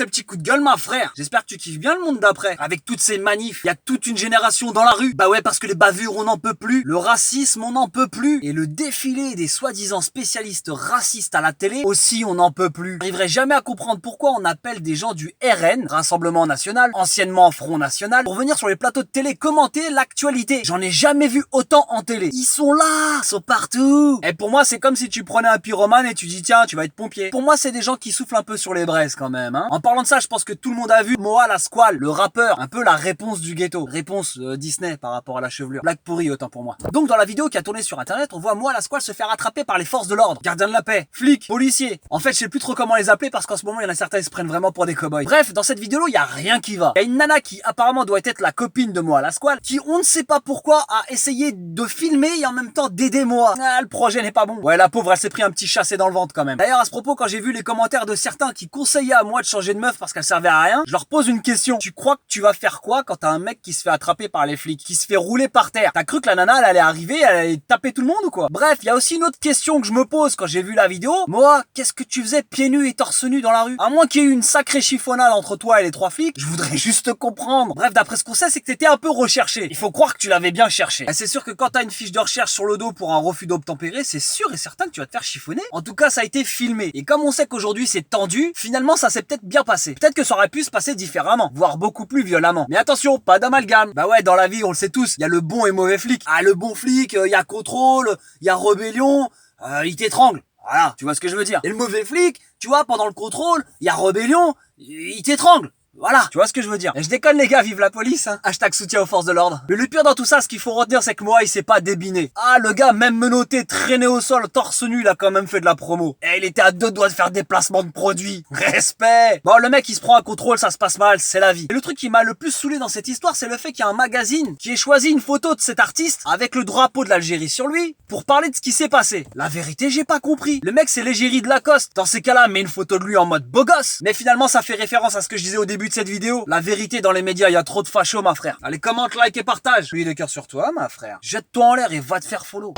ces petits coups de gueule, ma frère. J'espère que tu kiffes bien le monde d'après. Avec toutes ces manifs, il y a toute une génération dans la rue. Bah ouais, parce que les bavures, on n'en peut plus. Le racisme, on n'en peut plus. Et le défilé des soi-disant spécialistes racistes à la télé, aussi, on n'en peut plus. J'arriverai jamais à comprendre pourquoi on appelle des gens du RN, Rassemblement National, anciennement Front National, pour venir sur les plateaux de télé commenter l'actualité. J'en ai jamais vu autant en télé. Ils sont là, ils sont partout. Et pour moi, c'est comme si tu prenais un pyromane et tu dis tiens, tu vas être pompier. Pour moi, c'est des gens qui soufflent un peu sur les braises quand même. Hein. En parlant de ça, je pense que tout le monde a vu Moa la Squale, le rappeur, un peu la réponse du ghetto. Réponse Disney par rapport à la chevelure. Blague pourrie autant pour moi. Donc dans la vidéo qui a tourné sur internet, on voit Moa la Squale se faire attraper par les forces de l'ordre, gardiens de la paix, flics, policiers. En fait, je sais plus trop comment les appeler parce qu'en ce moment, il y en a certains qui se prennent vraiment pour des cow-boys. Bref, dans cette vidéo, il y a rien qui va. Il y a une nana qui apparemment doit être la copine de Moa la Squale, qui on ne sait pas pourquoi a essayé de filmer et en même temps d'aider Moa. Ah, le projet n'est pas bon. Ouais, la pauvre, elle s'est pris un petit chassé dans le ventre quand même. D'ailleurs, à ce propos, quand j'ai vu les commentaires de certains qui conseillaient à Moa de changer de meuf parce qu'elle servait à rien, je leur pose une question. Tu crois que tu vas faire quoi quand t'as un mec qui se fait attraper par les flics, qui se fait rouler par terre? T'as cru que la nana, elle allait arriver, elle allait taper tout le monde ou quoi? Bref, il y a aussi une autre question que je me pose quand j'ai vu la vidéo. Moa, qu'est-ce que tu faisais pieds nus et torse nu dans la rue? À moins qu'il y ait eu une sacrée chiffonnade entre toi et les trois flics, je voudrais juste comprendre. Bref, d'après ce qu'on sait, c'est que t'étais un peu recherché. Il faut croire que tu l'avais bien cherché. Et c'est sûr que quand t'as une fiche de recherche sur le dos pour un refus d'obtempérer, c'est sûr et certain que tu vas te faire chiffonner. En tout cas, ça a été filmé. Et comme on sait qu'aujourd'hui c'est tendu, finalement ça s'est peut-être bien passé. Peut-être que ça aurait pu se passer différemment, voire beaucoup plus violemment. Mais attention, pas d'amalgame. Bah ouais, dans la vie, on le sait tous, il y a le bon et mauvais flic. Ah, le bon flic, il y a contrôle, il y a rébellion, il t'étrangle. Voilà, tu vois ce que je veux dire. Et le mauvais flic, tu vois, pendant le contrôle, il y a rébellion, il t'étrangle. Voilà, tu vois ce que je veux dire. Et je déconne les gars, vive la police, hein. Hashtag soutien aux forces de l'ordre. Mais le pire dans tout ça, ce qu'il faut retenir, c'est que moi, il s'est pas débiné. Ah, le gars, même menotté, traîné au sol, torse nu, il a quand même fait de la promo. Et il était à 2 doigts de faire des placements de produits. Respect. Bon, le mec, il se prend un contrôle, ça se passe mal, c'est la vie. Et le truc qui m'a le plus saoulé dans cette histoire, c'est le fait qu'il y a un magazine qui ait choisi une photo de cet artiste avec le drapeau de l'Algérie sur lui pour parler de ce qui s'est passé. La vérité, j'ai pas compris. Le mec, c'est l'égérie de Lacoste. Dans ces cas-là, mets une photo de lui en mode beau gosse. Mais finalement, ça fait référence à ce que je disais au début de cette vidéo. La vérité dans les médias, il y a trop de fachos, ma frère. Allez, commente, like et partage. Oui, le cœur sur toi, ma frère. Jette-toi en l'air et va te faire follow.